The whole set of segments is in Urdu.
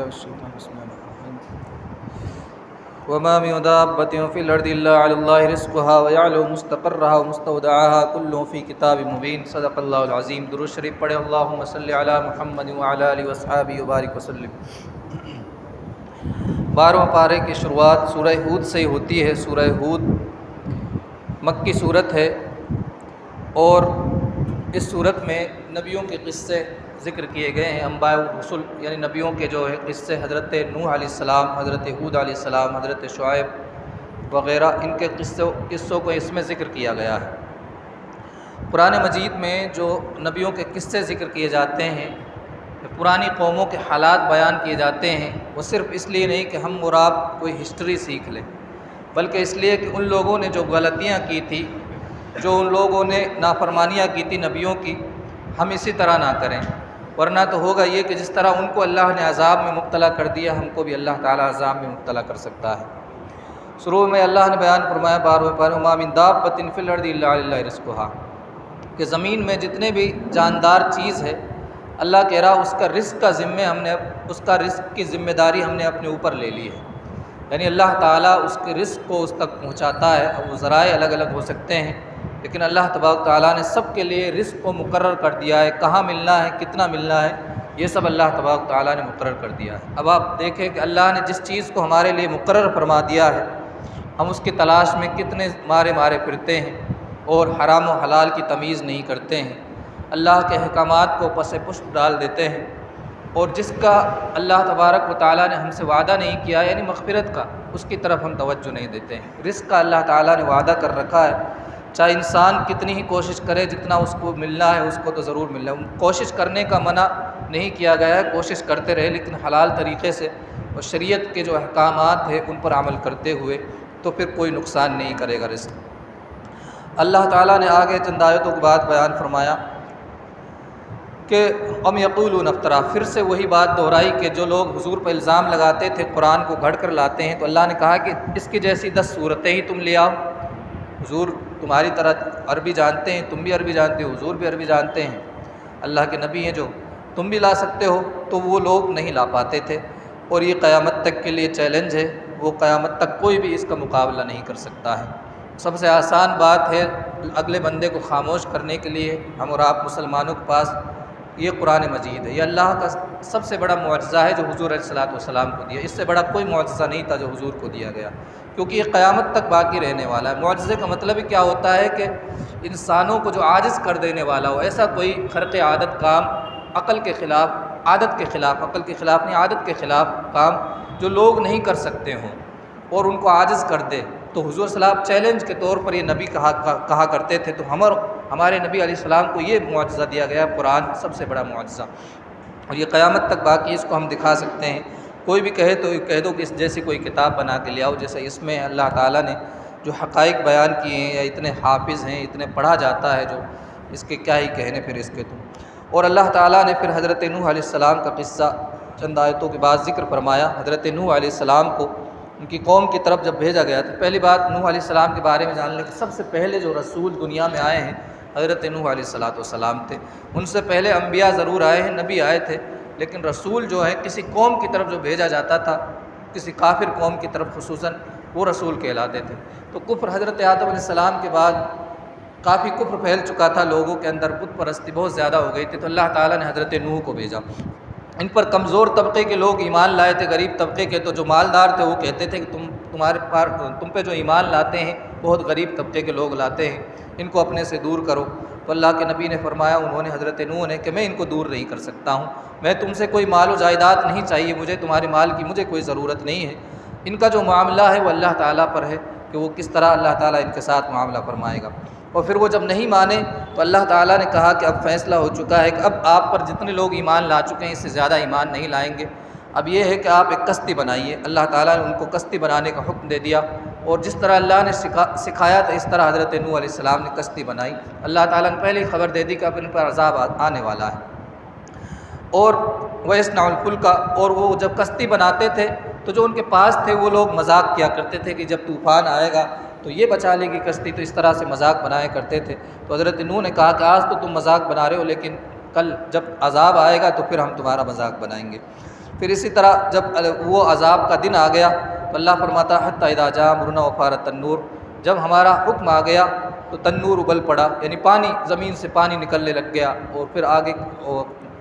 بالله من الشيطان بسم الله الرحمن الرحيم وما من دابة في الأرض إلا على الله رزقها ويعلم مستقرها ومستودعها كل في كتاب مبين صدق الله العظيم. درود شریف پڑھے اللهم صل على محمد وعلى آله وصحبه وبارك وسلم. 12واں پارے کی شروعات سورہ ہود سے ہوتی ہے. سورہ ہود مکی صورت ہے اور اس صورت میں نبیوں کے قصے ذکر کیے گئے ہیں. انبیاء رسول یعنی نبیوں کے جو ہے قصے، حضرت نوح علیہ السلام، حضرت ہود علیہ السلام، حضرت شعیب وغیرہ، ان کے قصوں کو اس میں ذکر کیا گیا ہے. قرآن مجید میں جو نبیوں کے قصے ذکر کیے جاتے ہیں، پرانی قوموں کے حالات بیان کیے جاتے ہیں، وہ صرف اس لیے نہیں کہ ہم اور آپ کوئی ہسٹری سیکھ لیں، بلکہ اس لیے کہ ان لوگوں نے جو غلطیاں کی تھی، جو ان لوگوں نے نافرمانیاں کی تھی نبیوں کی، ہم اسی طرح نہ کریں. ورنہ تو ہوگا یہ کہ جس طرح ان کو اللہ نے عذاب میں مبتلا کر دیا، ہم کو بھی اللہ تعالیٰ عذاب میں مبتلا کر سکتا ہے. شروع میں اللہ نے بیان فرمایا 12ویں پارے وما من دابۃ فی الارض الا علی اللہ رزقها، کہ زمین میں جتنے بھی جاندار چیز ہے، اللہ کہہ رہا اس کا رزق کا ذمہ اس کا رزق کی ذمہ داری ہم نے اپنے اوپر لے لی ہے. یعنی اللہ تعالیٰ اس کے رزق کو اس تک پہنچاتا ہے. اب وہ ذرائع الگ الگ ہو سکتے ہیں، لیکن اللہ تبارک تعالیٰ نے سب کے لیے رزق کو مقرر کر دیا ہے. کہاں ملنا ہے، کتنا ملنا ہے، یہ سب اللہ تبارک تعالیٰ نے مقرر کر دیا ہے. اب آپ دیکھیں کہ اللہ نے جس چیز کو ہمارے لیے مقرر فرما دیا ہے، ہم اس کی تلاش میں کتنے مارے پھرتے ہیں اور حرام و حلال کی تمیز نہیں کرتے ہیں، اللہ کے احکامات کو پس پشت ڈال دیتے ہیں. اور جس کا اللہ تبارک و تعالیٰ نے ہم سے وعدہ نہیں کیا، یعنی مغفرت کا، اس کی طرف ہم توجہ نہیں دیتے ہیں. رزق کا اللہ تعالیٰ نے وعدہ کر رکھا ہے، چاہے انسان کتنی ہی کوشش کرے، جتنا اس کو ملنا ہے اس کو تو ضرور ملنا ہے. کوشش کرنے کا منع نہیں کیا گیا ہے، کوشش کرتے رہے، لیکن حلال طریقے سے اور شریعت کے جو احکامات ہیں ان پر عمل کرتے ہوئے، تو پھر کوئی نقصان نہیں کرے گا رزق. اللہ تعالیٰ نے آگے چند آیتوں کے بعد بیان فرمایا کہ ام یقولون افترا، پھر سے وہی بات دہرائی کہ جو لوگ حضور پر الزام لگاتے تھے قرآن کو گھڑ کر لاتے ہیں، تو اللہ نے کہا کہ اس کی جیسی 10 صورتیں ہی تم لے آؤ. حضور تمہاری طرح عربی جانتے ہیں، تم بھی عربی جانتے ہو، حضور بھی عربی جانتے ہیں، اللہ کے نبی ہیں جو تم بھی لا سکتے ہو. تو وہ لوگ نہیں لا پاتے تھے، اور یہ قیامت تک کے لیے چیلنج ہے. وہ قیامت تک کوئی بھی اس کا مقابلہ نہیں کر سکتا ہے. سب سے آسان بات ہے اگلے بندے کو خاموش کرنے کے لیے ہم اور آپ مسلمانوں کے پاس یہ قرآن مجید ہے. یہ اللہ کا سب سے بڑا معجزہ ہے جو حضور علیہ السلام کو دیا. اس سے بڑا کوئی معجزہ نہیں تھا جو حضور کو دیا گیا، کیونکہ یہ قیامت تک باقی رہنے والا ہے. معجزے کا مطلب ہی کیا ہوتا ہے کہ انسانوں کو جو عاجز کر دینے والا ہو، ایسا کوئی خرق عادت کام، عقل کے خلاف نہیں، عادت کے خلاف کام جو لوگ نہیں کر سکتے ہوں اور ان کو عاجز کر دے. تو حضور صلی اللہ علیہ وسلم چیلنج کے طور پر یہ نبی کہا کرتے تھے. تو ہمارے نبی علیہ السلام کو یہ معجزہ دیا گیا، قرآن سب سے بڑا معجزہ، اور یہ قیامت تک باقی. اس کو ہم دکھا سکتے ہیں. کوئی بھی کہے تو کہہ دو کہ اس جیسی کوئی کتاب بنا کے لے آؤ، جیسے اس میں اللہ تعالیٰ نے جو حقائق بیان کیے ہیں، یا اتنے حافظ ہیں، اتنے پڑھا جاتا ہے، جو اس کے کیا ہی کہنے پھر اس کے تو. اور اللہ تعالیٰ نے پھر حضرت نوح علیہ السلام کا قصہ چند آیتوں کے بعد ذکر فرمایا. حضرت نوح علیہ السلام کو ان کی قوم کی طرف جب بھیجا گیا، تو پہلی بات نوح علیہ السلام کے بارے میں جان لیں کہ سب سے پہلے جو رسول دنیا میں آئے ہیں حضرت نوح علیہ السلام تھے. ان سے پہلے انبیاء ضرور آئے ہیں، نبی آئے تھے، لیکن رسول جو ہے کسی قوم کی طرف جو بھیجا جاتا تھا، کسی کافر قوم کی طرف خصوصاً، وہ رسول کہلاتے تھے. تو کفر حضرت آدم علیہ السلام کے بعد کافی کفر پھیل چکا تھا لوگوں کے اندر، بت پرستی بہت زیادہ ہو گئی تھی. تو اللہ تعالیٰ نے حضرت نوح کو بھیجا. ان پر کمزور طبقے کے لوگ ایمان لائے تھے، غریب طبقے کے. تو جو مالدار تھے وہ کہتے تھے کہ تم پہ جو ایمان لاتے ہیں بہت غریب طبقے کے لوگ لاتے ہیں، ان کو اپنے سے دور کرو. تو اللہ کے نبی نے فرمایا، انہوں نے حضرت نوح نے، کہ میں ان کو دور نہیں کر سکتا ہوں. میں تم سے کوئی مال و جائیداد نہیں چاہیے، مجھے تمہارے مال کی مجھے کوئی ضرورت نہیں ہے. ان کا جو معاملہ ہے وہ اللہ تعالیٰ پر ہے کہ وہ کس طرح اللہ تعالیٰ ان کے ساتھ معاملہ فرمائے گا. اور پھر وہ جب نہیں مانے تو اللہ تعالیٰ نے کہا کہ اب فیصلہ ہو چکا ہے کہ اب آپ پر جتنے لوگ ایمان لا چکے ہیں اس سے زیادہ ایمان نہیں لائیں گے. اب یہ ہے کہ آپ ایک کشتی بنائیے. اللہ تعالیٰ نے ان کو کشتی بنانے کا حکم دے دیا، اور جس طرح اللہ نے سکھایا تھا اس طرح حضرت نوح علیہ السلام نے کشتی بنائی. اللہ تعالیٰ نے پہلے ہی خبر دے دی کہ اب ان پر عذاب آنے والا ہے. اور وَيَصْنَعُ الْفُلْكَ، اور وہ جب کشتی بناتے تھے تو جو ان کے پاس تھے وہ لوگ مذاق کیا کرتے تھے کہ جب طوفان آئے گا تو یہ بچا لے گی کشتی. تو اس طرح سے مذاق بنایا کرتے تھے. تو حضرت نوح نے کہا کہ آج تو تم مذاق بنا رہے ہو، لیکن کل جب عذاب آئے گا تو پھر ہم تمہارا مذاق بنائیں گے. پھر اسی طرح جب وہ عذاب کا دن آ گیا تو اللہ فرماتا حتی اذا جاء امرنا وفارت التنور، جب ہمارا حکم آ گیا تو تنور ابل پڑا، یعنی پانی، زمین سے پانی نکلنے لگ گیا۔ اور پھر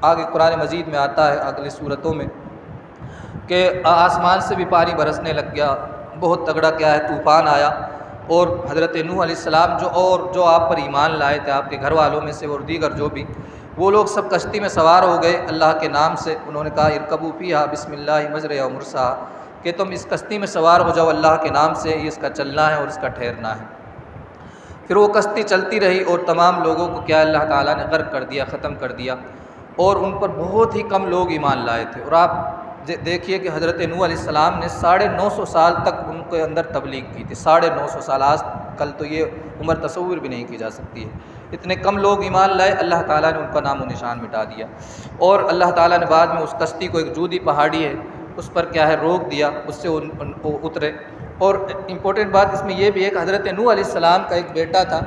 آگے قرآن مجید میں آتا ہے اگلی صورتوں میں کہ آسمان سے بھی پانی برسنے لگ گیا، بہت تگڑا کیا ہے طوفان آیا، اور حضرت نوح علیہ السلام جو آپ پر ایمان لائے تھے آپ کے گھر والوں میں سے اور دیگر جو بھی، وہ لوگ سب کشتی میں سوار ہو گئے اللہ کے نام سے۔ انہوں نے کہا ارکبوا فیہا بسم اللہ مجریہا ومرساہا، کہ تم اس کشتی میں سوار ہو جاؤ اللہ کے نام سے، یہ اس کا چلنا ہے اور اس کا ٹھہرنا ہے۔ پھر وہ کشتی چلتی رہی اور تمام لوگوں کو کیا اللہ تعالیٰ نے غرق کر دیا، ختم کر دیا، اور ان پر بہت ہی کم لوگ ایمان لائے تھے۔ اور آپ دیکھیے کہ حضرت نوح علیہ السلام نے 950 سال تک ان کے اندر تبلیغ کی تھی، 950 سال، آج کل تو یہ عمر تصور بھی نہیں کی جا سکتی ہے، اتنے کم لوگ ایمان لائے، اللہ تعالیٰ نے ان کا نام و نشان مٹا دیا۔ اور اللہ تعالیٰ نے بعد میں اس کشتی کو، ایک جودی پہاڑی ہے اس پر کیا ہے روک دیا، اس سے وہ اترے۔ اور امپورٹنٹ بات اس میں یہ بھی ہے کہ حضرت نوح علیہ السلام کا ایک بیٹا تھا،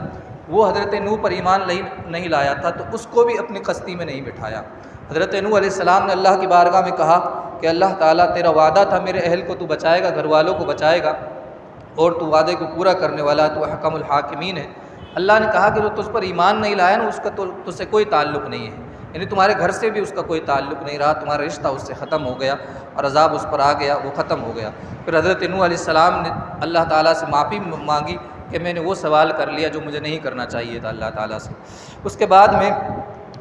وہ حضرت نوح پر ایمان نہیں لایا تھا، تو اس کو بھی اپنی کشتی میں نہیں بٹھایا۔ حضرت نوح علیہ السلام نے اللہ کی بارگاہ میں کہا کہ اللہ تعالیٰ تیرا وعدہ تھا میرے اہل کو تو بچائے گا، گھر والوں کو بچائے گا، اور تو وعدے کو پورا کرنے والا، تو حکم الحاکمین ہے۔ اللہ نے کہا کہ جو تجھ پر ایمان نہیں لایا نا، اس کا تو تجھ سے کوئی تعلق نہیں ہے، یعنی تمہارے گھر سے بھی اس کا کوئی تعلق نہیں رہا، تمہارا رشتہ اس سے ختم ہو گیا اور عذاب اس پر آ گیا، وہ ختم ہو گیا۔ پھر حضرت نوح علیہ السلام نے اللہ تعالیٰ سے معافی مانگی کہ میں نے وہ سوال کر لیا جو مجھے نہیں کرنا چاہیے تھا اللہ تعالیٰ سے۔ اس کے بعد میں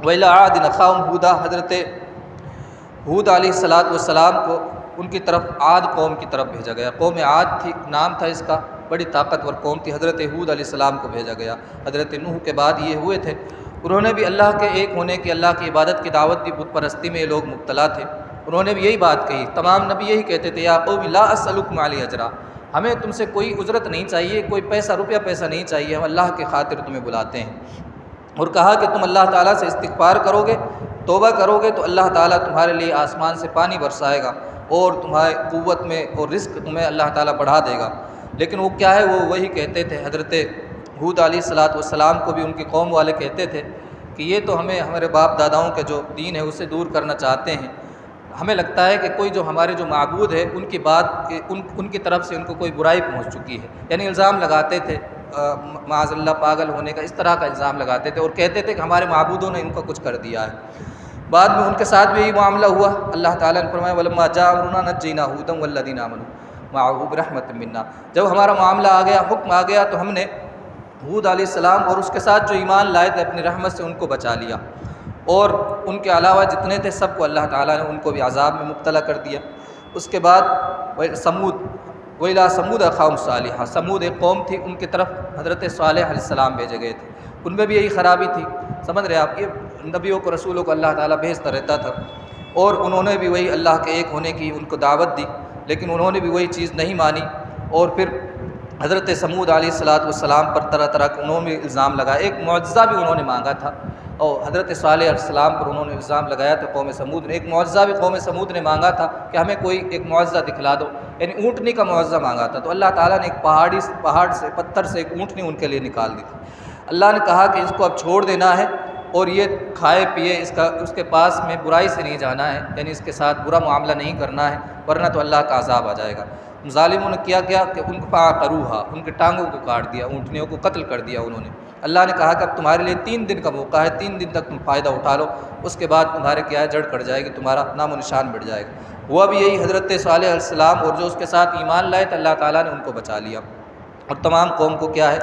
وَإِلَىٰ عَادٍ أَخَاهُمْ هُودًا، حضرت ہود علیہ السلام کو ان کی طرف، عاد قوم کی طرف بھیجا گیا۔ قوم عاد تھی، نام تھا اس کا، بڑی طاقتور قوم تھی، حضرت ہود علیہ السلام کو بھیجا گیا۔ حضرت نوح کے بعد یہ ہوئے تھے، انہوں نے بھی اللہ کے ایک ہونے کی، اللہ کی عبادت کی دعوت دی، بت پرستی میں یہ لوگ مبتلا تھے۔ انہوں نے بھی یہی بات کہی، تمام نبی یہی کہتے تھے یا قوم لا اسألکم علیہ اجرا، ہمیں تم سے کوئی اجرت نہیں چاہیے، کوئی پیسہ نہیں چاہیے، ہم اللہ کی خاطر تمہیں بلاتے ہیں۔ اور کہا کہ تم اللہ تعالیٰ سے استغفار کرو گے، توبہ کرو گے تو اللہ تعالیٰ تمہارے لیے آسمان سے پانی برسائے گا اور تمہاری قوت میں اور رزق تمہیں اللہ تعالیٰ بڑھا دے گا۔ لیکن وہ کیا ہے، وہ وہی کہتے تھے، حضرت ہود علیہ السلام کو بھی ان کی قوم والے کہتے تھے کہ یہ تو ہمارے باپ داداؤں کے جو دین ہے اسے دور کرنا چاہتے ہیں، ہمیں لگتا ہے کہ کوئی جو ہمارے جو معبود ہے ان کی بات، ان کی طرف سے ان کو کوئی برائی پہنچ چکی ہے، یعنی الزام لگاتے تھے معاذ اللہ پاگل ہونے کا، اس طرح کا الزام لگاتے تھے اور کہتے تھے کہ ہمارے معبودوں نے ان کو کچھ کر دیا ہے۔ بعد میں ان کے ساتھ بھی یہی معاملہ ہوا، اللہ تعالیٰ نے فرمایا وَلَمَّا جَاءَ أَمْرُنَا نَجَّيْنَا هُودًا وَالَّذِينَ آمَنُوا مَعَهُ بِرَحْمَةٍ مِنَّا، جب ہمارا معاملہ آ گیا، حکم آ گیا، تو ہم نے ہود علیہ السلام اور اس کے ساتھ جو ایمان لائے تھے اپنی رحمت سے ان کو بچا لیا، اور ان کے علاوہ جتنے تھے سب کو اللہ تعالیٰ نے ان کو بھی عذاب میں مبتلا کر دیا۔ اس کے بعد وَإِلَىٰ ثَمُودَ أَخَاهُمْ صَالِحًا، سمود ایک قوم تھی، ان کی طرف حضرت صالح علیہ السلام بھیجے گئے تھے، ان میں بھی یہی خرابی تھی۔ سمجھ رہے آپ، یہ نبیوں کو رسولوں کو اللہ تعالیٰ بھیجتا رہتا تھا، اور انہوں نے بھی وہی اللہ کے ایک ہونے کی ان کو دعوت دی، لیکن انہوں نے بھی وہی چیز نہیں مانی، اور پھر حضرت سمود علیہ السلام پر طرح طرح کے انہوں نے الزام لگایا، ایک معجزہ بھی انہوں نے مانگا تھا، اور حضرت صالح علیہ السلام پر انہوں نے الزام لگایا تھا قوم سمود نے، ایک معجزہ بھی قوم سمود نے مانگا تھا کہ ہمیں کوئی ایک معجزہ دکھلا دو، یعنی اونٹنی کا معجزہ مانگا تھا، تو اللہ تعالیٰ نے ایک پہاڑ سے، پتھر سے ایک اونٹنی ان کے لیے نکال دی تھی۔ اللہ نے کہا کہ اس کو اب چھوڑ دینا ہے اور یہ کھائے پیے، اس کے پاس میں برائی سے نہیں جانا ہے، یعنی اس کے ساتھ برا معاملہ نہیں کرنا ہے، ورنہ تو اللہ کا عذاب آ جائے گا۔ ظالموں نے کیا کہ ان کو فعقروہا، ان کے ٹانگوں کو کاٹ دیا، اونٹنیوں کو قتل کر دیا انہوں نے۔ اللہ نے کہا کہ اب تمہارے لیے 3 دن کا موقع ہے، 3 دن تک تم فائدہ اٹھا لو، اس کے بعد تمہارے کیا ہے جڑ کٹ جائے گی، تمہارا نام و نشان مٹ جائے گا۔ وہ بھی یہی حضرت صالح علیہ السلام اور جو اس کے ساتھ ایمان لائے تو اللہ تعالیٰ نے ان کو بچا لیا، اور تمام قوم کو کیا ہے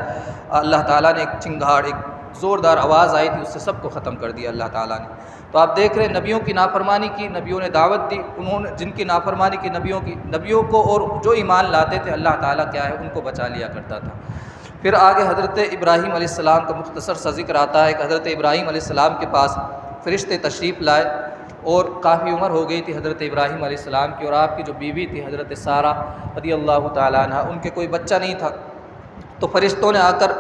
اللہ تعالیٰ نے ایک چنگھاڑ، ایک زوردار آواز آئی تھی، اس سے سب کو ختم کر دیا اللہ تعالیٰ نے۔ تو آپ دیکھ رہے ہیں نبیوں کی نافرمانی کی، نبیوں نے دعوت دی، انہوں نے جن کی نافرمانی کی نبیوں کو اور جو ایمان لاتے تھے اللہ تعالیٰ کیا ہے ان کو بچا لیا کرتا تھا۔ پھر آگے حضرت ابراہیم علیہ السلام کا مختصر سا ذکر آتا ہے کہ حضرت ابراہیم علیہ السلام کے پاس فرشتے تشریف لائے، اور کافی عمر ہو گئی تھی حضرت ابراہیم علیہ السلام کی، اور آپ کی جو بیوی تھی حضرت سارہ رضی اللہ تعالیٰ عنہ، ان کے کوئی بچہ نہیں تھا، تو فرشتوں نے آ کر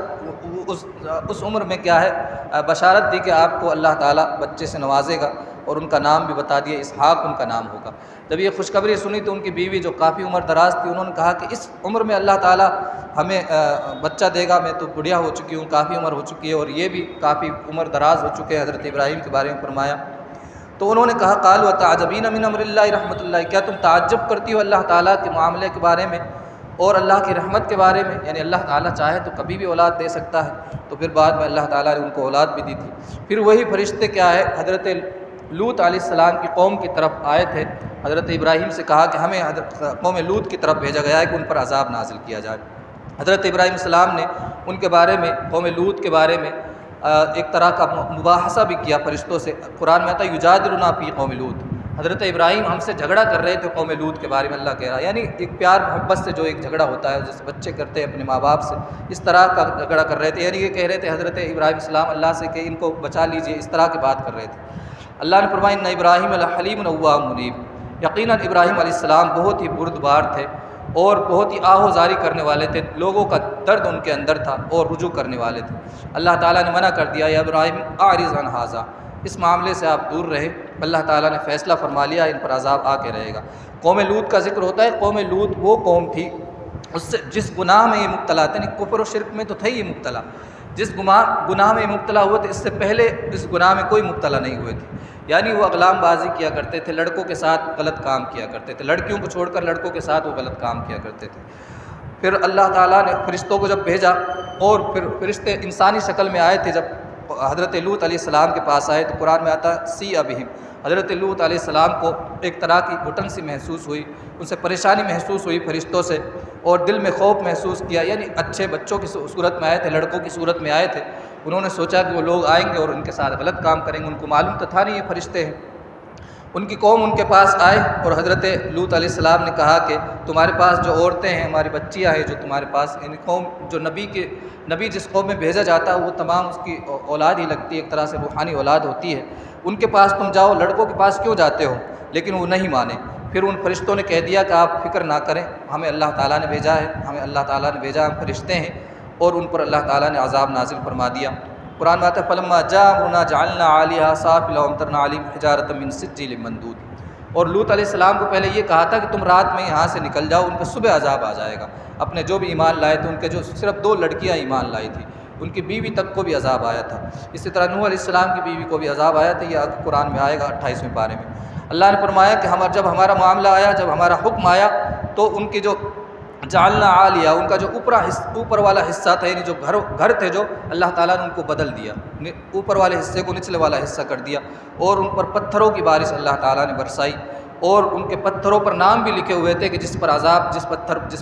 اس عمر میں کیا ہے بشارت دی کہ آپ کو اللہ تعالیٰ بچے سے نوازے گا، اور ان کا نام بھی بتا دیا، اسحاق ان کا نام ہوگا۔ جب یہ خوشخبری سنی تو ان کی بیوی جو کافی عمر دراز تھی، انہوں نے کہا کہ اس عمر میں اللہ تعالیٰ ہمیں بچہ دے گا، میں تو بڑھیا ہو چکی ہوں، کافی عمر ہو چکی ہے، اور یہ بھی کافی عمر دراز ہو چکے ہیں، حضرت ابراہیم کے بارے میں فرمایا۔ تو انہوں نے کہا قالوا تعجبین من امر اللہ رحمۃ اللہ، کیا تم تعجب کرتی ہو اللہ تعالیٰ کے معاملے کے بارے میں اور اللہ کی رحمت کے بارے میں؟ یعنی اللہ تعالیٰ چاہے تو کبھی بھی اولاد دے سکتا ہے، تو پھر بعد میں اللہ تعالیٰ نے ان کو اولاد بھی دی تھی۔ پھر وہی فرشتے کیا ہے حضرت لوط علیہ السلام کی قوم کی طرف آئے تھے، حضرت ابراہیم سے کہا کہ ہمیں قوم لوط کی طرف بھیجا گیا ہے کہ ان پر عذاب نازل کیا جائے۔ حضرت ابراہیم السلام نے ان کے بارے میں، قوم لوط کے بارے میں ایک طرح کا مباحثہ بھی کیا فرشتوں سے۔ قرآن میں آتا ہے یجادلنا فی قوم لوط، حضرت ابراہیم ہم سے جھگڑا کر رہے تھے قوم لوط کے بارے میں۔ اللہ کہہ رہا ہے یعنی ایک پیار محبت سے جو ایک جھگڑا ہوتا ہے جیسے بچے کرتے ہیں اپنے ماں باپ سے، اس طرح کا جھگڑا کر رہے تھے۔ یعنی یہ کہہ رہے تھے حضرت ابراہیم السلام اللہ سے کہ ان کو بچا لیجئے، اس طرح کی بات کر رہے تھے۔ اللہ نے فرمایا ان ابراہیم لحلیم اواب منیب، یقیناً ابراہیم علیہ السلام بہت ہی بردبار تھے اور بہت ہی آہوزاری کرنے والے تھے، لوگوں کا درد ان کے اندر تھا اور رجوع کرنے والے تھے۔ اللہ تعالیٰ نے منع کر دیا یا ابراہیم اعرض عن ھذا، اس معاملے سے آپ دور رہے، اللہ تعالیٰ نے فیصلہ فرما لیا ان پر عذاب آ کے رہے گا۔ قوم لوط کا ذکر ہوتا ہے۔ قوم لوط وہ قوم تھی اس سے جس گناہ میں یہ مبتلا تھے، یعنی کفر و شرک میں تو تھے یہ مبتلا، جس گناہ میں مبتلا ہوئے تھے اس سے پہلے اس گناہ میں کوئی مبتلا نہیں ہوئے تھے۔ یعنی وہ اغلام بازی کیا کرتے تھے، لڑکوں کے ساتھ غلط کام کیا کرتے تھے، لڑکیوں کو چھوڑ کر لڑکوں کے ساتھ وہ غلط کام کیا کرتے تھے۔ پھر اللہ تعالیٰ نے فرشتوں کو جب بھیجا اور پھر فرشتے انسانی شکل میں آئے تھے، جب حضرت لوط علیہ السلام کے پاس آئے تو قرآن میں آتا سی بہم، حضرت لوط علیہ السلام کو ایک طرح کی گھٹن سی محسوس ہوئی، ان سے پریشانی محسوس ہوئی فرشتوں سے، اور دل میں خوف محسوس کیا۔ یعنی اچھے بچوں کی صورت میں آئے تھے، لڑکوں کی صورت میں آئے تھے، انہوں نے سوچا کہ وہ لوگ آئیں گے اور ان کے ساتھ غلط کام کریں گے، ان کو معلوم تو تھا نہیں یہ فرشتے ہیں۔ ان کی قوم ان کے پاس آئے اور حضرت لوط علیہ السلام نے کہا کہ تمہارے پاس جو عورتیں ہیں، ہماری بچیاں ہیں جو تمہارے پاس، یعنی قوم جو نبی جس قوم میں بھیجا جاتا ہے وہ تمام اس کی اولاد ہی لگتی ہے، ایک طرح سے روحانی اولاد ہوتی ہے، ان کے پاس تم جاؤ، لڑکوں کے پاس کیوں جاتے ہو؟ لیکن وہ نہیں مانے۔ پھر ان فرشتوں نے کہہ دیا کہ آپ فکر نہ کریں، ہمیں اللہ تعالیٰ نے بھیجا ہے، ہم فرشتے ہیں، اور ان پر اللہ تعالیٰ نے عذاب نازل فرما دیا۔ قرآن میں آتا ہے فلما جاء امرنا جعلنا عالیہا سافلها وامطرنا علیہم حجارۃ من سجیل منضود۔ اور لوط علیہ السلام کو پہلے یہ کہا تھا کہ تم رات میں یہاں سے نکل جاؤ، ان پہ صبح عذاب آ جائے گا۔ اپنے جو بھی ایمان لائے تھے، ان کے جو صرف 2 لڑکیاں ایمان لائی تھی، ان کی بیوی تک کو بھی عذاب آیا تھا۔ اسی طرح نوح علیہ السلام کی بیوی کو بھی عذاب آیا تھا، یہ قرآن میں آئے گا 28ویں پارے میں۔ اللہ نے فرمایا کہ جب ہمارا معاملہ آیا، جب ہمارا حکم آیا، تو ان کی جو جعلنا عالیہ، ان کا جو اوپر والا حصہ تھا، یعنی جو گھر تھے جو، اللہ تعالیٰ نے ان کو بدل دیا، اوپر والے حصے کو نچلے والا حصہ کر دیا، اور ان پر پتھروں کی بارش اللہ تعالیٰ نے برسائی، اور ان کے پتھروں پر نام بھی لکھے ہوئے تھے کہ جس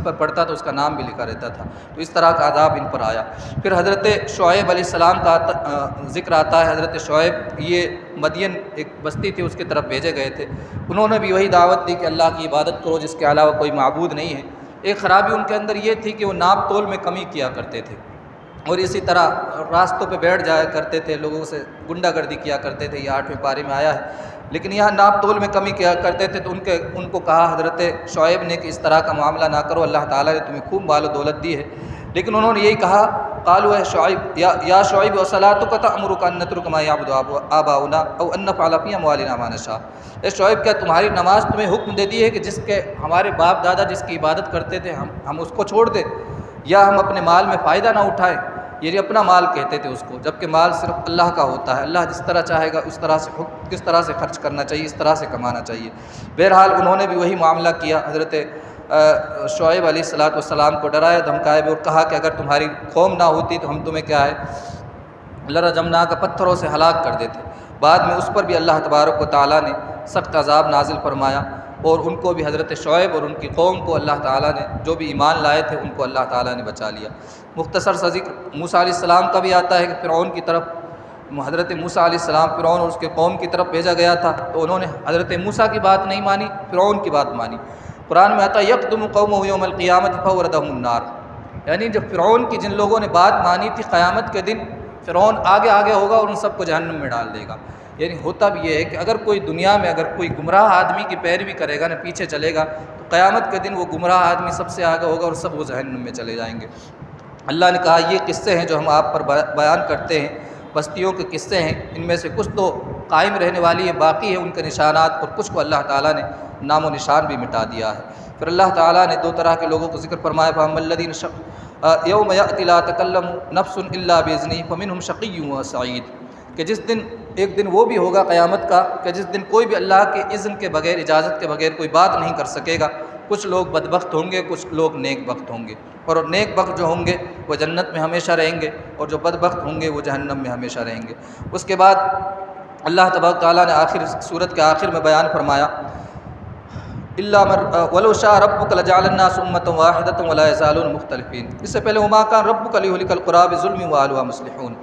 پر پڑتا تھا اس کا نام بھی لکھا رہتا تھا۔ تو اس طرح کا عذاب ان پر آیا۔ پھر حضرت شعیب علیہ السلام کا ذکر آتا ہے۔ حضرت شعیب یہ مدین ایک بستی تھی، اس کی طرف بھیجے گئے تھے، انہوں نے بھی وہی دعوت دی کہ اللہ کی عبادت کرو جس کے علاوہ کوئی معبود نہیں ہے۔ ایک خرابی ان کے اندر یہ تھی کہ وہ ناپ تول میں کمی کیا کرتے تھے، اور اسی طرح راستوں پہ بیٹھ جایا کرتے تھے، لوگوں سے غنڈہ گردی کیا کرتے تھے، یہ 8ویں پارے میں آیا ہے۔ لیکن یہاں ناپ تول میں کمی کیا کرتے تھے، تو ان کو کہا حضرت شعیب نے کہ اس طرح کا معاملہ نہ کرو، اللہ تعالیٰ نے تمہیں خوب مال و دولت دی ہے۔ لیکن انہوں نے یہی کہا قالوا اے شعیب یا شعیب وصلاتک تأمرک ان نترک ما یعبد آباؤنا او ان نفعل فی اموالنا ما نشاء۔ اے شعیب کیا تمہاری نماز تمہیں حکم دیتی ہے کہ جس کے ہمارے باپ دادا جس کی عبادت کرتے تھے ہم اس کو چھوڑ دیں، یا ہم اپنے مال میں فائدہ نہ اٹھائیں؟ یہ اپنا مال کہتے تھے اس کو، جبکہ مال صرف اللہ کا ہوتا ہے، اللہ جس طرح چاہے گا کس طرح سے خرچ کرنا چاہیے، اس طرح سے کمانا چاہیے۔ بہرحال انہوں نے بھی وہی معاملہ کیا، حضرت شعیب علیہ السلام کو ڈرائے دھمکائے بھی، اور کہا کہ اگر تمہاری قوم نہ ہوتی تو ہم تمہیں کیا ہے لرجمناک پتھروں سے ہلاک کر دیتے۔ بعد میں اس پر بھی اللہ تبارک و تعالیٰ نے سخت عذاب نازل فرمایا، اور ان کو بھی حضرت شعیب اور ان کی قوم کو اللہ تعالیٰ نے جو بھی ایمان لائے تھے ان کو اللہ تعالیٰ نے بچا لیا۔ مختصر سا ذکر موسیٰ علیہ السلام کا بھی آتا ہے کہ فرعون کی طرف حضرت موسیٰ علیہ السلام فرعون اور اس کے قوم کی طرف بھیجا گیا تھا، تو انہوں نے حضرت موسیٰ کی بات نہیں مانی، فرعون کی بات مانی۔ قرآن میں آتا ہے یقدم قومہ یوم القیامۃ فوردہم النار، یعنی جب فرعون کی جن لوگوں نے بات مانی تھی، قیامت کے دن فرعون آگے ہوگا اور ان سب کو جہنم میں ڈال دے گا۔ یعنی ہوتا بھی یہ ہے کہ اگر کوئی دنیا میں اگر کوئی گمراہ آدمی کی پیروی کرے گا، نہ پیچھے چلے گا، تو قیامت کے دن وہ گمراہ آدمی سب سے آگے ہوگا اور سب وہ جہنم میں چلے جائیں گے۔ اللہ نے کہا یہ قصے ہیں جو ہم آپ پر بیان کرتے ہیں، بستیوں کے قصے ہیں، ان میں سے کچھ تو قائم رہنے والی ہیں، باقی ہیں ان کے نشانات، اور کچھ کو اللہ تعالیٰ نے نام و نشان بھی مٹا دیا ہے۔ پھر اللہ تعالیٰ نے 2 طرح کے لوگوں کو ذکر فرمایا، فَأَمَّا الَّذِينَ يَوْمَ يَأْتِي لَا تَكَلَّمُ نَفْسٌ إِلَّا بِإِذْنِهِ فَمِنْهُمْ شَقِيٌّ وَسَعِيدٌ، کہ جس دن ایک دن وہ بھی ہوگا قیامت کا کہ جس دن کوئی بھی اللہ کے اذن کے بغیر، اجازت کے بغیر کوئی بات نہیں کر سکے گا۔ کچھ لوگ بدبخت ہوں گے، کچھ لوگ نیک بخت ہوں گے، اور نیک بخت جو ہوں گے وہ جنت میں ہمیشہ رہیں گے، اور جو بدبخت ہوں گے وہ جہنم میں ہمیشہ رہیں گے۔ اس کے بعد اللہ تبارک تعالیٰ نے سورت کے آخر میں بیان فرمایا وَلَوْ شَاءَ رَبُّكَ لَجَعَلَ النَّاسَ أُمَّةً وَاحِدَةً وَلَا يَزَالُونَ مُخْتَلِفِينَ۔ اس سے پہلے وَمَا كَانَ رَبُّكَ لِيُهْلِكَ الْقُرَىٰ بِظُلْمٍ وَأَهْلُهَا مُصْلِحُونَ۔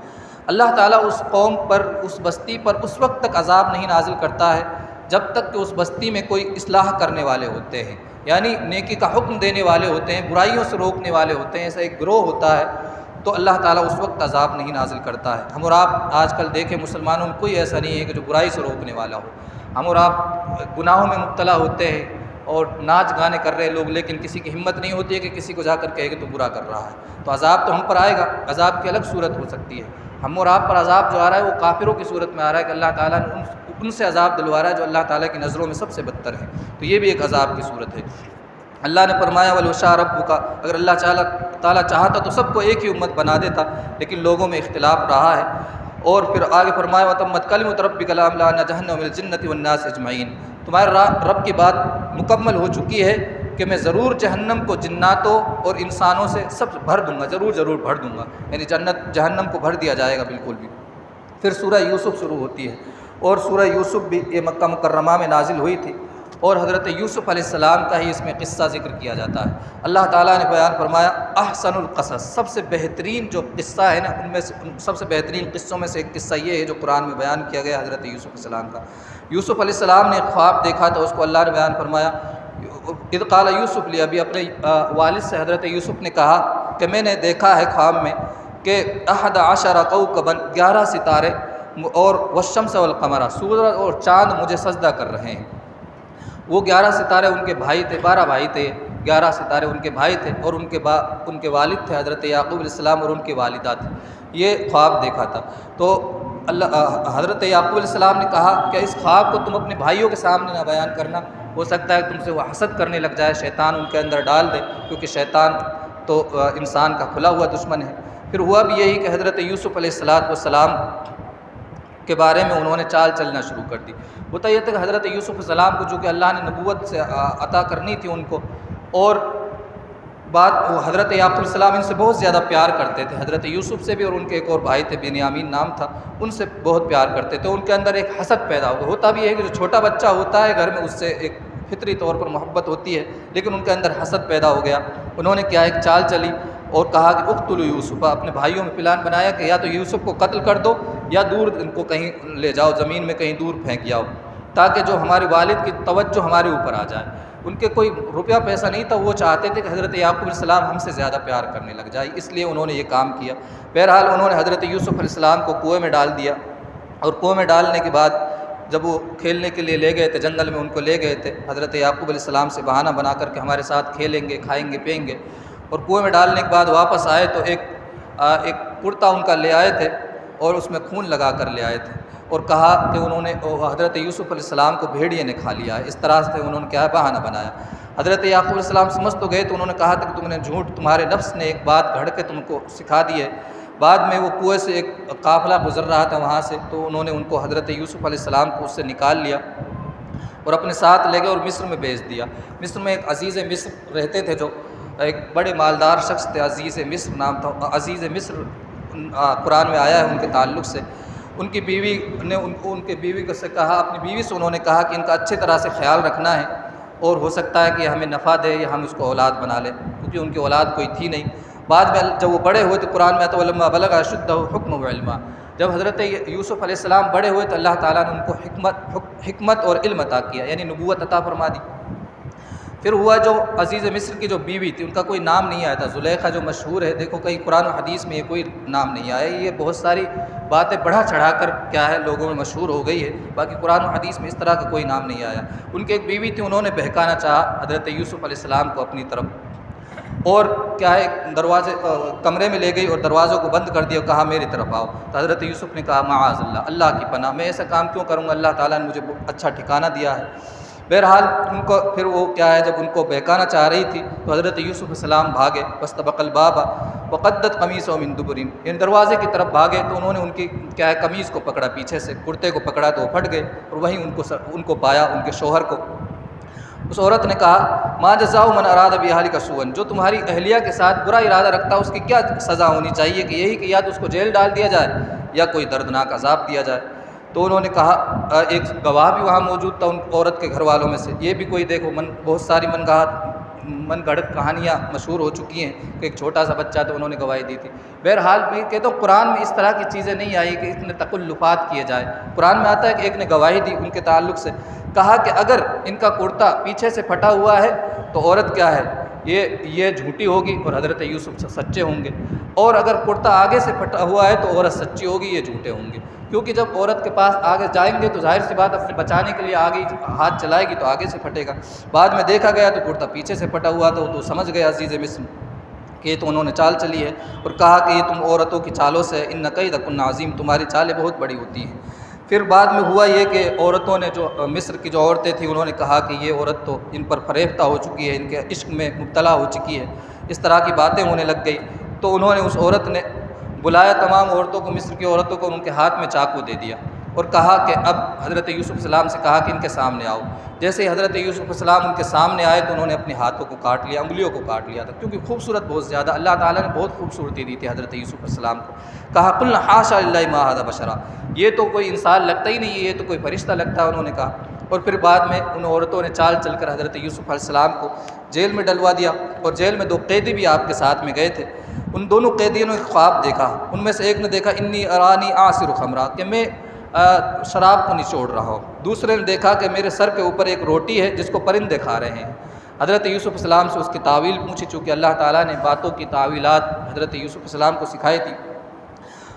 اللہ تعالیٰ اس قوم پر، اس بستی پر اس وقت تک عذاب نہیں نازل کرتا ہے جب تک کہ اس بستی میں کوئی اصلاح کرنے والے ہوتے ہیں، یعنی نیکی کا حکم دینے والے ہوتے ہیں، برائیوں سے روکنے والے ہوتے ہیں، ایسا ایک گروہ ہوتا ہے تو اللہ تعالیٰ اس وقت عذاب نہیں نازل کرتا ہے۔ ہم اور آپ آج کل دیکھیں مسلمانوں میں کوئی ایسا نہیں ہے کہ جو برائی سے روکنے والا ہو۔ ہم اور آپ گناہوں میں مبتلا ہوتے ہیں اور ناچ گانے کر رہے لوگ، لیکن کسی کی ہمت نہیں ہوتی ہے کہ کسی کو جا کر کہے کہ تو برا کر رہا ہے۔ تو عذاب تو ہم پر آئے گا، عذاب کی الگ صورت ہو سکتی ہے۔ ہم اور آپ پر عذاب جو آ رہا ہے وہ کافروں کی صورت میں آ رہا ہے کہ اللہ تعالیٰ نے ان سے عذاب دلوا رہا ہے جو اللہ تعالیٰ کی نظروں میں سب سے بدتر ہے، تو یہ بھی ایک عذاب کی صورت ہے۔ اللہ نے فرمایا وَلَوْ شَاءَ رَبُّكَ، اگر اللہ تعالیٰ چاہتا تو سب کو ایک ہی امت بنا دیتا، لیکن لوگوں میں اختلاف رہا ہے۔ اور پھر آگے فرمایا وَتَمَّتْ كَلِمَتُ رَبِّكَ لَأَمْلَأَنَّ جَهَنَّمَ مِنَ الْجِنَّةِ وَالنَّاسِ أَجْمَعِينَ۔ تمہارے رب کی بات مکمل ہو چکی ہے کہ میں ضرور جہنم کو جناتوں اور انسانوں سے سب بھر دوں گا، ضرور بھر دوں گا، یعنی جہنم کو بھر دیا جائے گا بالکل بھی۔ پھر سورہ یوسف شروع ہوتی ہے، اور سورہ یوسف بھی یہ مکہ مکرمہ میں نازل ہوئی تھی، اور حضرت یوسف علیہ السلام کا ہی اس میں قصہ ذکر کیا جاتا ہے۔ اللہ تعالیٰ نے بیان فرمایا احسن القصص، سب سے بہترین جو قصہ ہے نا، ان میں سے سب سے بہترین قصوں میں سے ایک قصہ یہ ہے جو قرآن میں بیان کیا گیا حضرت یوسف علیہ السلام کا۔ یوسف علیہ السلام نے خواب دیکھا تھا، اس کو اللہ نے بیان فرمایا اذ قال یوسف لی ابی، اپنے والد سے حضرت یوسف نے کہا کہ میں نے دیکھا ہے خواب میں کہ 11 کوكبا، 11 ستارے، اور والشمس والقمر، سورج اور چاند مجھے سجدہ کر رہے ہیں۔ وہ 11 ستارے ان کے بھائی تھے، 12 بھائی تھے، 11 ستارے ان کے بھائی تھے، اور ان کے والد تھے حضرت یعقوب علیہ السلام، اور ان کی والدہ تھی۔ یہ خواب دیکھا تھا تو حضرت یعقوب علیہ السلام نے کہا کہ اس خواب کو تم اپنے بھائیوں کے سامنے نہ بیان کرنا، ہو سکتا ہے تم سے وہ حسد کرنے لگ جائے، شیطان ان کے اندر ڈال دے، کیونکہ شیطان تو انسان کا کھلا ہوا دشمن ہے۔ پھر ہوا بھی یہی کہ حضرت یوسف علیہ السلام کے بارے میں انہوں نے چال چلنا شروع کر دی۔ ہوتا یہ تھا کہ حضرت یوسف علیہ السلام کو چونکہ اللہ نے نبوت سے عطا کرنی تھی ان کو، اور حضرت یعقوب علیہ السلام ان سے بہت زیادہ پیار کرتے تھے، حضرت یوسف سے بھی، اور ان کے ایک اور بھائی تھے بنیامین نام تھا، ان سے بہت پیار کرتے تھے۔ ان کے اندر ایک حسد پیدا ہو گیا۔ ہوتا بھی ہے کہ جو چھوٹا بچہ ہوتا ہے گھر میں، اس سے ایک فطری طور پر محبت ہوتی ہے، لیکن ان کے اندر حسد پیدا ہو گیا۔ انہوں نے کیا ایک چال چلی اور کہا کہ اقتلوا یوسف، اپنے بھائیوں میں پلان بنایا کہ یا تو یوسف کو قتل کر دو یا دور ان کو کہیں لے جاؤ، زمین میں کہیں دور پھینک جاؤ، تاکہ جو ہمارے والد کی توجہ ہمارے اوپر آ جائے۔ ان کے کوئی روپیہ پیسہ نہیں تھا، وہ چاہتے تھے کہ حضرت یعقوب علیہ السلام ہم سے زیادہ پیار کرنے لگ جائے، اس لیے انہوں نے یہ کام کیا۔ بہرحال انہوں نے حضرت یوسف علیہ السلام کو کنویں میں ڈال دیا، اور کنویں میں ڈالنے کے بعد جب وہ کھیلنے کے لیے لے گئے تھے، جنگل میں ان کو لے گئے تھے حضرت یعقوب علیہ السلام سے بہانہ بنا کر کے ہمارے ساتھ کھیلیں گے، کھائیں گے، پئیں گے، اور کنویں میں ڈالنے کے بعد واپس آئے تو ایک کرتا ان کا لے آئے تھے اور اس میں خون لگا کر لے آئے تھے، اور کہا کہ انہوں نے حضرت یوسف علیہ السلام کو بھیڑیے نے کھا لیا ہے۔ اس طرح سے انہوں نے کیا بہانہ بنایا۔ حضرت یعقوب علیہ السلام سمجھ تو گئے، تو انہوں نے کہا تھا کہ تم نے جھوٹ، تمہارے نفس نے ایک بات گھڑ کے تم کو سکھا دی ہے۔ بعد میں وہ کنویں سے ایک قافلہ گزر رہا تھا وہاں سے، تو انہوں نے ان کو حضرت یوسف علیہ السلام کو اس سے نکال لیا اور اپنے ساتھ لے گئے اور مصر میں بھیج دیا۔ مصر میں ایک عزیز مصر رہتے تھے، جو ایک بڑے مالدار شخص تھے، عزیز مصر نام تھا۔ عزیز مصر قرآن میں آیا ہے ان کے تعلق سے۔ ان کی بیوی نے ان کے بیوی سے کہا، اپنی بیوی سے انہوں نے کہا کہ ان کا اچھی طرح سے خیال رکھنا ہے، اور ہو سکتا ہے کہ ہمیں نفع دے یا ہم اس کو اولاد بنا لیں، کیونکہ ان کی اولاد کوئی تھی نہیں۔ بعد میں جب وہ بڑے ہوئے تو قرآن میں آتا ہے وَلَمَّا بَلَغَ أَشُدَّهُ حُکْمًا وَعِلْمًا، جب حضرت یوسف علیہ السلام بڑے ہوئے تو اللہ تعالیٰ نے ان کو حکمت اور علم عطا کیا، یعنی نبوت عطا فرما دی۔ پھر ہوا جو عزیز مصر کی جو بیوی تھی، ان کا کوئی نام نہیں آیا تھا، زلیخا جو مشہور ہے، دیکھو کہیں قرآن و حدیث میں یہ کوئی نام نہیں آیا، یہ بہت ساری باتیں بڑھا چڑھا کر کیا ہے لوگوں میں مشہور ہو گئی ہے، باقی قرآن و حدیث میں اس طرح کا کوئی نام نہیں آیا۔ ان کی ایک بیوی تھی، انہوں نے بہکانا چاہا حضرت یوسف علیہ السلام کو اپنی طرف، اور کیا ہے دروازے کمرے میں لے گئی اور دروازوں کو بند کر دیا اور کہا میری طرف آؤ۔ تو حضرت یوسف نے کہا معاذ اللہ، اللہ کی پناہ، میں ایسا کام کیوں کروں گا، اللہ تعالیٰ نے مجھے اچھا ٹھکانہ دیا ہے۔ بہرحال ان کو پھر وہ کیا ہے، جب ان کو بہکانا چاہ رہی تھی تو حضرت یوسف علیہ السلام بھاگے، واستبق الباب وقدت قمیصہ من دبر، یعنی دروازے کی طرف بھاگے تو انہوں نے ان کی کیا ہے قمیص کو پکڑا، پیچھے سے کرتے کو پکڑا تو وہ پھٹ گئے، اور وہیں ان کو پایا، ان کے شوہر کو۔ اس عورت نے کہا ما جزاء من اراد باہلک سوءا، جو تمہاری اہلیہ کے ساتھ برا ارادہ رکھتا ہے اس کی کیا سزا ہونی چاہیے، کہ یہی کہ یا تو اس کو جیل ڈال دیا جائے یا کوئی دردناک عذاب دیا جائے۔ تو انہوں نے کہا، ایک گواہ بھی وہاں موجود تھا ان عورت کے گھر والوں میں سے، یہ بھی کوئی دیکھو بہت ساری من گھڑت کہانیاں مشہور ہو چکی ہیں کہ ایک چھوٹا سا بچہ تو انہوں نے گواہی دی تھی۔ بہرحال میں کہتا ہوں قرآن میں اس طرح کی چیزیں نہیں آئی کہ اتنے تکلفات کیے جائیں۔ قرآن میں آتا ہے کہ ایک نے گواہی دی ان کے تعلق سے، کہا کہ اگر ان کا کرتا پیچھے سے پھٹا ہوا ہے تو عورت کیا ہے، یہ جھوٹی ہوگی اور حضرت یوسف سچے ہوں گے، اور اگر کرتا آگے سے پھٹا ہوا ہے تو عورت سچی ہوگی، یہ جھوٹے ہوں گے، کیونکہ جب عورت کے پاس آگے جائیں گے تو ظاہر سی بات اپنے بچانے کے لیے آگے ہاتھ چلائے گی تو آگے سے پھٹے گا۔ بعد میں دیکھا گیا تو کرتا پیچھے سے پھٹا ہوا تو سمجھ گیا عزیز مصر کہ یہ تو انہوں نے چال چلی ہے، اور کہا کہ یہ تم عورتوں کی چالوں سے ان کیدکن عظیم، تمہاری چالیں بہت بڑی ہوتی ہیں۔ پھر بعد میں ہوا یہ کہ عورتوں نے، جو مصر کی جو عورتیں تھیں، انہوں نے کہا کہ یہ عورت تو ان پر فریفتہ ہو چکی ہے، ان کے عشق میں مبتلا ہو چکی ہے، اس طرح کی باتیں ہونے لگ گئی۔ تو انہوں نے، اس عورت نے بلایا تمام عورتوں کو، مصر کی عورتوں کو، ان کے ہاتھ میں چاقو دے دیا اور کہا کہ اب حضرت یوسف علیہ السلام سے کہا کہ ان کے سامنے آؤ۔ جیسے ہی حضرت یوسف علیہ السلام ان کے سامنے آئے تو انہوں نے اپنے ہاتھوں کو کاٹ لیا، انگلیوں کو کاٹ لیا تھا، کیونکہ خوبصورت بہت زیادہ، اللہ تعالیٰ نے بہت خوبصورتی دی تھی حضرت یوسف علیہ السلام کو۔ کہا قلنا حاشا للہ ما ھذا بشرا، یہ تو کوئی انسان لگتا ہی نہیں ہے، یہ تو کوئی فرشتہ لگتا ہے، انہوں نے کہا۔ اور پھر بعد میں ان عورتوں نے چال چل کر حضرت یوسف علیہ السلام کو جیل میں ڈلوا دیا، اور جیل میں 2 قیدی بھی آپ کے ساتھ میں گئے تھے۔ ان دونوں قیدیوں نے ایک خواب دیکھا، ان میں سے ایک نے دیکھا انی ارانی اعصر خمرا، کہ میں شراب کو نچوڑ رہا ہوں، دوسرے نے دیکھا کہ میرے سر کے اوپر ایک روٹی ہے جس کو پرندے کھا رہے ہیں۔ حضرت یوسف علیہ السلام سے اس کی تعویل پوچھی، چونکہ اللہ تعالیٰ نے باتوں کی تعویلات حضرت یوسف علیہ السلام کو سکھائی تھی،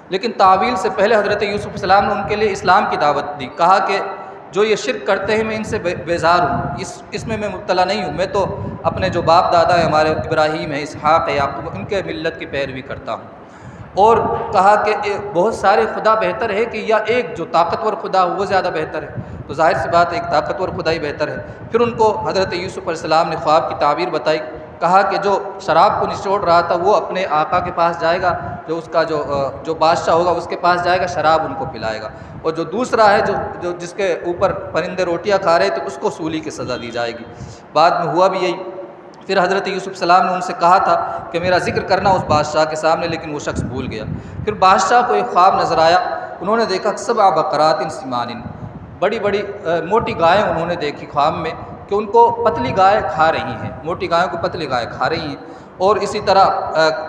لیکن تعویل سے پہلے حضرت یوسف علیہ السلام نے ان کے لیے اسلام کی دعوت دی۔ کہا کہ جو یہ شرک کرتے ہیں میں ان سے بیزار ہوں، اس میں مبتلا نہیں ہوں، میں تو اپنے جو باپ دادا ہیں ہمارے، ابراہیم ہے، اسحاق ہے، یعقوب، ان کے ملت کی پیروی کرتا ہوں۔ اور کہا کہ بہت سارے خدا بہتر ہے کہ یا ایک جو طاقتور خدا ہو وہ زیادہ بہتر ہے، تو ظاہر سی بات ایک طاقتور خدا ہی بہتر ہے۔ پھر ان کو حضرت یوسف علیہ السلام نے خواب کی تعبیر بتائی، کہا کہ جو شراب کو نچوڑ رہا تھا وہ اپنے آقا کے پاس جائے گا، جو اس کا جو بادشاہ ہوگا اس کے پاس جائے گا، شراب ان کو پلائے گا، اور جو دوسرا ہے جو جس کے اوپر پرندے روٹیاں کھا رہے تو اس کو سولی کی سزا دی جائے گی۔ بعد میں ہوا بھی یہی۔ پھر حضرت یوسف علیہ السلام نے ان سے کہا تھا کہ میرا ذکر کرنا اس بادشاہ کے سامنے، لیکن وہ شخص بھول گیا۔ پھر بادشاہ کو ایک خواب نظر آیا، انہوں نے دیکھا 7 بقرات سمان، بڑی بڑی موٹی گائیں انہوں نے دیکھی خواب میں کہ ان کو پتلی گائے کھا رہی ہیں، موٹی گائوں کو پتلی گائے کھا رہی ہیں، اور اسی طرح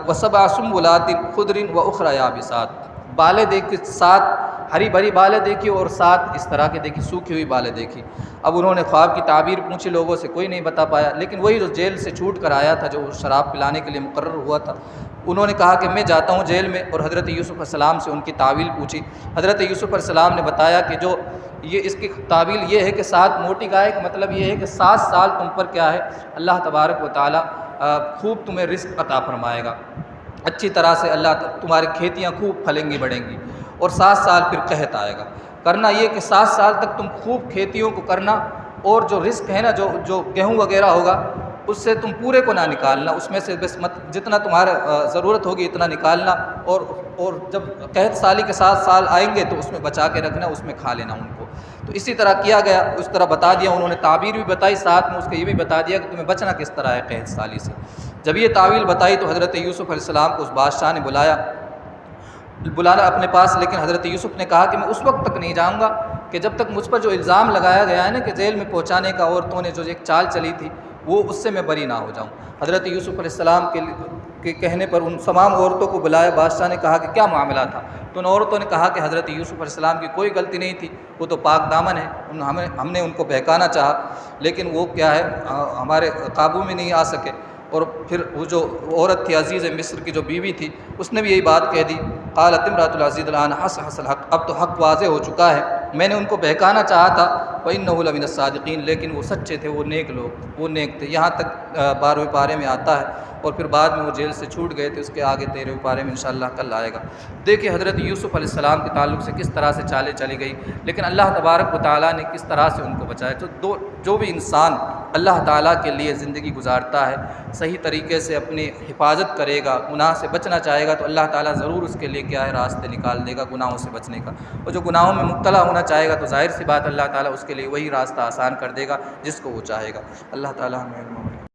و7 سنبلات خضر واخری یابسات، بالیں دیکھی، 7 ہری بھری بالیں دیکھی اور 7 اس طرح کی دیکھی سوکھی ہوئی بالیں دیکھی۔ اب انہوں نے خواب کی تعبیر پوچھی لوگوں سے، کوئی نہیں بتا پایا، لیکن وہی جو جیل سے چھوٹ کر آیا تھا، جو شراب پلانے کے لیے مقرر ہوا تھا، انہوں نے کہا کہ میں جاتا ہوں جیل میں، اور حضرت یوسف علیہ السلام سے ان کی تعویل پوچھی۔ حضرت یوسف علیہ السلام نے بتایا کہ جو اس کی تعویل یہ ہے کہ 7 موٹی گائے کا مطلب یہ ہے کہ 7 سال تم پر کیا ہے، اللہ تبارک و تعالیٰ خوب تمہیں رزق عطا فرمائے گا، اچھی طرح سے اللہ تمہاری کھیتیاں خوب پھلیں گی بڑھیں گی، اور 7 سال پھر قحط آئے گا۔ کرنا یہ کہ 7 سال تک تم خوب کھیتیوں کو کرنا، اور جو رزق ہے نا، جو گیہوں وغیرہ ہوگا اس سے تم پورے کو نہ نکالنا، اس میں سے بس جتنا تمہارا ضرورت ہوگی اتنا نکالنا، اور جب قحط سالی کے 7 سال آئیں گے تو اس میں بچا کے رکھنا، اس میں کھا لینا ان کو۔ تو اسی طرح کیا گیا، اس طرح بتا دیا انہوں نے، تعبیر بھی بتائی، ساتھ میں اس کو یہ بھی بتا دیا کہ تمہیں بچنا کس طرح ہے قحط سالی سے۔ جب یہ تعویل بتائی تو حضرت یوسف علیہ السلام کو اس بادشاہ نے بلانا اپنے پاس، لیکن حضرت یوسف نے کہا کہ میں اس وقت تک نہیں جاؤں گا کہ جب تک مجھ پر جو الزام لگایا گیا ہے نا کہ جیل میں پہنچانے کا، عورتوں نے جو ایک چال چلی تھی وہ اس سے میں بری نہ ہو جاؤں۔ حضرت یوسف علیہ السلام کے کہنے پر ان تمام عورتوں کو بلایا، بادشاہ نے کہا کہ کیا معاملہ تھا، تو ان عورتوں نے کہا کہ حضرت یوسف علیہ السلام کی کوئی غلطی نہیں تھی، وہ تو پاک دامن ہے، ہم نے ان کو بہکانا چاہا لیکن وہ کیا ہے ہمارے قابو میں نہیں آ سکے۔ اور پھر وہ جو عورت تھی عزیز مصر کی جو بیوی تھی، اس نے بھی یہی بات کہہ دی۔ قالت امرأۃ العزیز الآن حس حس الحق، اب تو حق واضح ہو چکا ہے، میں نے ان کو بہکانا چاہا تھا، وَإِنَّهُ لَمِنَ الصَّادِقِينَ، لیکن وہ سچے تھے، وہ نیک لوگ، وہ نیک تھے۔ یہاں تک 12ویں پارے میں آتا ہے، اور پھر بعد میں وہ جیل سے چھوٹ گئے تھے، اس کے آگے 13ویں پارے میں انشاءاللہ کل آئے گا۔ دیکھیں حضرت یوسف علیہ السلام کے تعلق سے کس طرح سے چالیں چلی گئی، لیکن اللہ تبارک و تعالیٰ نے کس طرح سے ان کو بچایا۔ تو جو بھی انسان اللہ تعالیٰ کے لیے زندگی گزارتا ہے، صحیح طریقے سے اپنی حفاظت کرے گا، گناہ سے بچنا چاہے گا، تو اللہ تعالیٰ ضرور اس کے لیے کیا ہے راستے نکال دے گا گناہوں سے بچنے کا۔ اور جو گناہوں میں مبتلا ہونا چاہے گا تو ظاہر سی بات اللہ تعالیٰ اس کے لیے وہی راستہ آسان کر دے گا جس کو وہ چاہے گا۔ اللہ تعالیٰ ہمیں